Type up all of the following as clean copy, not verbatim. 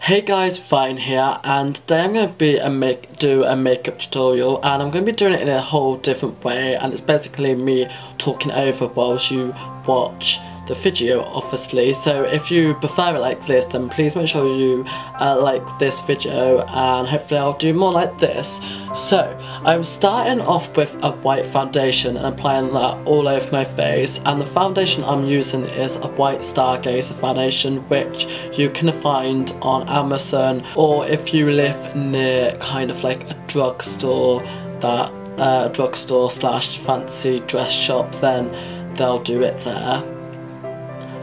Hey guys, Vine here, and today I'm going to do a makeup tutorial, and I'm going to be doing it in a whole different way, and it's basically me talking over whilst you watch the video, obviously. So if you prefer it like this, then please make sure you like this video, and hopefully I'll do more like this. So I'm starting off with a white foundation and applying that all over my face, and the foundation I'm using is a white Stargazer foundation, which you can find on Amazon, or if you live near kind of like a drugstore slash fancy dress shop, then they'll do it there.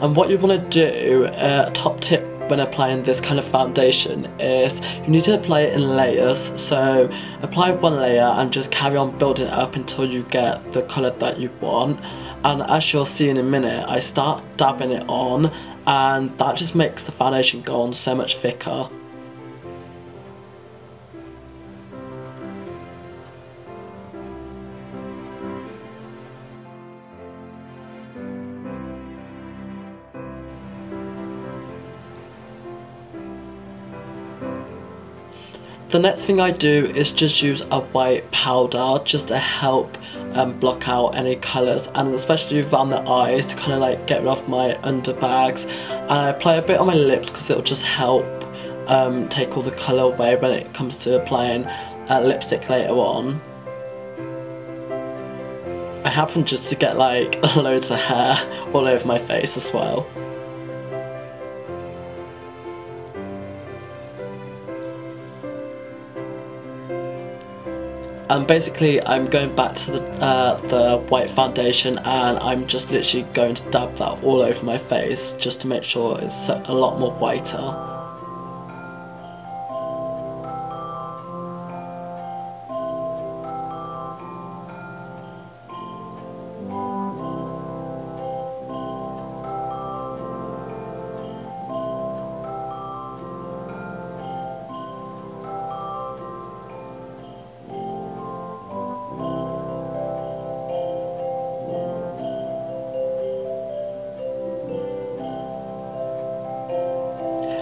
And what you want to do, top tip when applying this kind of foundation, is you need to apply it in layers. So apply one layer and just carry on building it up until you get the colour that you want. And as you'll see in a minute, I start dabbing it on, and that just makes the foundation go on so much thicker. The next thing I do is just use a white powder just to help block out any colours, and especially around the eyes to kind of like get rid of my underbags. And I apply a bit on my lips because it will just help take all the colour away when it comes to applying lipstick later on. I happen just to get like loads of hair all over my face as well. And basically I'm going back to the white foundation, and I'm just literally going to dab that all over my face just to make sure it's a lot more whiter.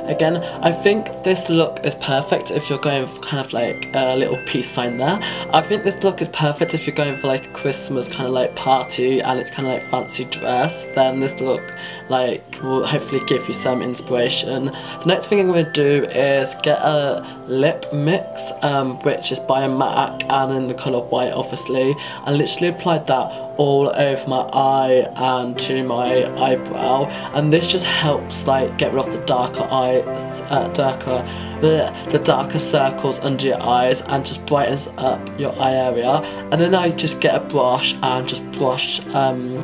Again, I think this look is perfect if you're going for kind of like a little peace sign there. I think this look is perfect if you're going for like a Christmas kind of like party and it's kind of like fancy dress. Then this look like will hopefully give you some inspiration. The next thing I'm going to do is get a lip mix, which is by MAC and in the colour white obviously. I literally applied that all over my eye and to my eyebrow, and this just helps like get rid of the darker circles under your eyes and just brightens up your eye area. And then I just get a brush and just brush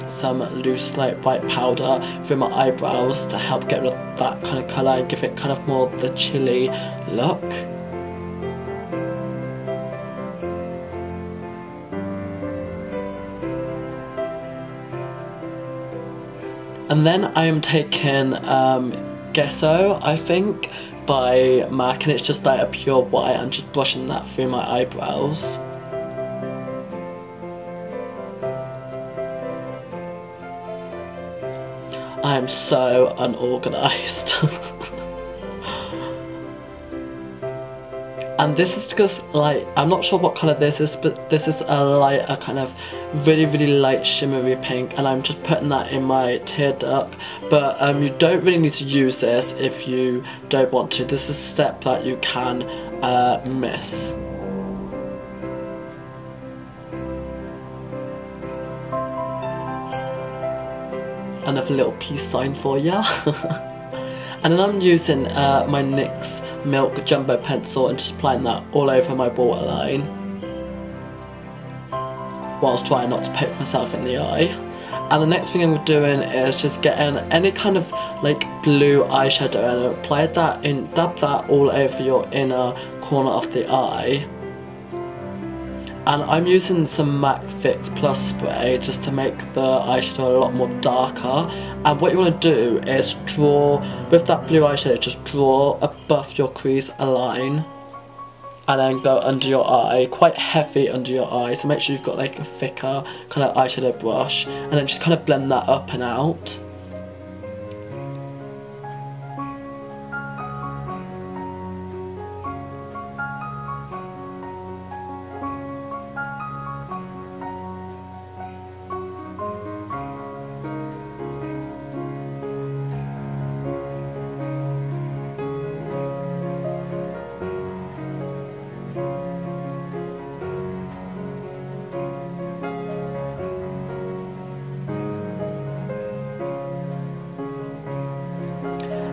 some loose like white powder through my eyebrows to help get rid of that kind of colour and give it kind of more the chilly look. And then I am taking Gesso, I think, by MAC, and it's just like a pure white, and just brushing that through my eyebrows. I am so unorganised. And this is because, like, I'm not sure what colour this is, but this is a kind of really light shimmery pink, and I'm just putting that in my tear duct. But you don't really need to use this if you don't want to. This is a step that you can miss. Another little peace sign for ya. And then I'm using my NYX Milk Jumbo Pencil and just applying that all over my waterline, whilst trying not to poke myself in the eye. And the next thing I'm doing is just getting any kind of like blue eyeshadow and apply that in, dab that all over your inner corner of the eye. And I'm using some MAC Fix Plus spray just to make the eyeshadow a lot more darker. And what you want to do is draw, with that blue eyeshadow, just draw above your crease a line. And then go under your eye, quite heavy under your eye. So make sure you've got like a thicker kind of eyeshadow brush. And then just kind of blend that up and out.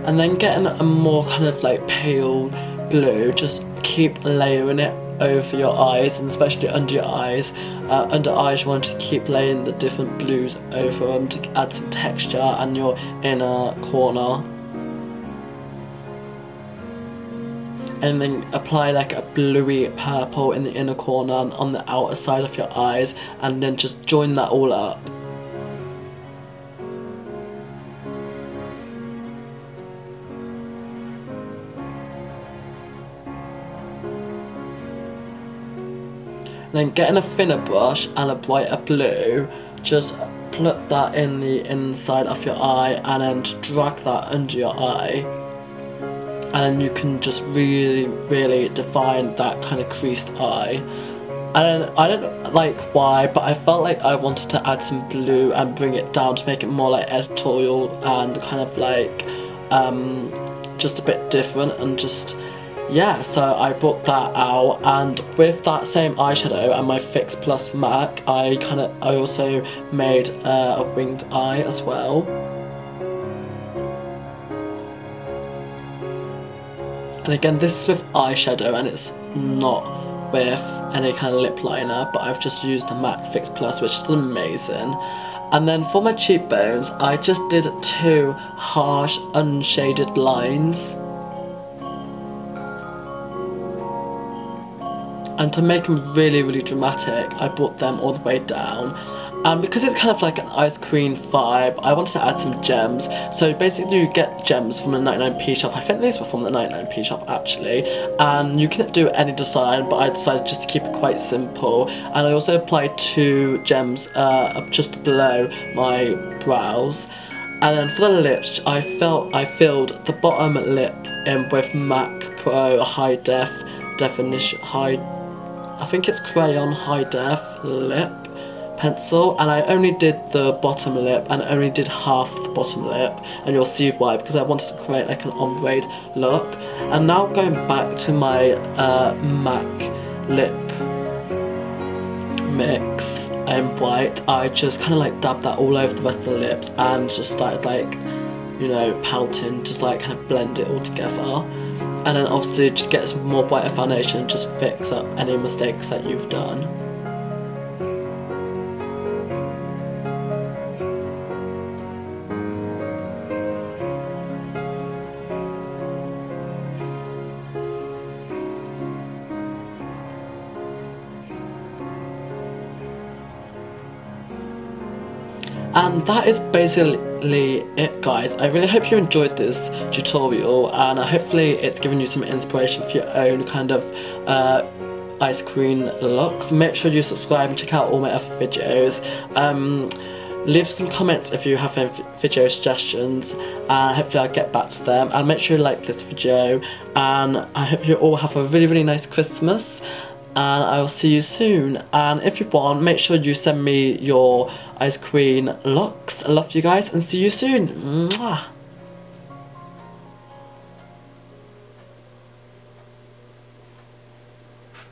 and then getting a more kind of like pale blue, just keep layering it over your eyes, and especially under your eyes. Under eyes, you want to keep laying the different blues over them to add some texture and your inner corner. And then apply like a bluey purple in the inner corner and on the outer side of your eyes, and then just join that all up. And then getting a thinner brush and a brighter blue, just put that in the inside of your eye and then drag that under your eye. And then you can just really define that kind of creased eye. And I don't like why, but I felt like I wanted to add some blue and bring it down to make it more like editorial and kind of like just a bit different, and just yeah, so I brought that out, and with that same eyeshadow and my Fix Plus MAC, I also made a winged eye as well. And again, this is with eyeshadow and it's not with any kind of lip liner, but I've just used the MAC Fix Plus, which is amazing. And then for my cheekbones, I just did 2 harsh unshaded lines. And to make them really dramatic, I brought them all the way down. And because it's kind of like an ice cream vibe, I wanted to add some gems. So basically you get gems from the 99p shop. I think these were from the 99p shop actually. And you can do any design, but I decided just to keep it quite simple. And I also applied 2 gems just below my brows. And then for the lips, I filled the bottom lip in with MAC Pro I think it's Crayon High Def Lip Pencil, and I only did the bottom lip and only did half of the bottom lip, and you'll see why, because I wanted to create like an ombre look. And now going back to my MAC lip mix in white, I just kind of like dabbed that all over the rest of the lips and just started like, you know, pouting, just like kind of blend it all together. And then obviously just get some more brighter foundation and just fix up any mistakes that you've done. And that is basically it, guys. I really hope you enjoyed this tutorial, and hopefully it's given you some inspiration for your own kind of ice cream looks. Make sure you subscribe and check out all my other videos. Leave some comments if you have any video suggestions, and hopefully I'll get back to them. And make sure you like this video, and I hope you all have a really nice Christmas, and I will see you soon. And if you want, make sure you send me your ice cream looks. I love you guys, and see you soon. Mwah.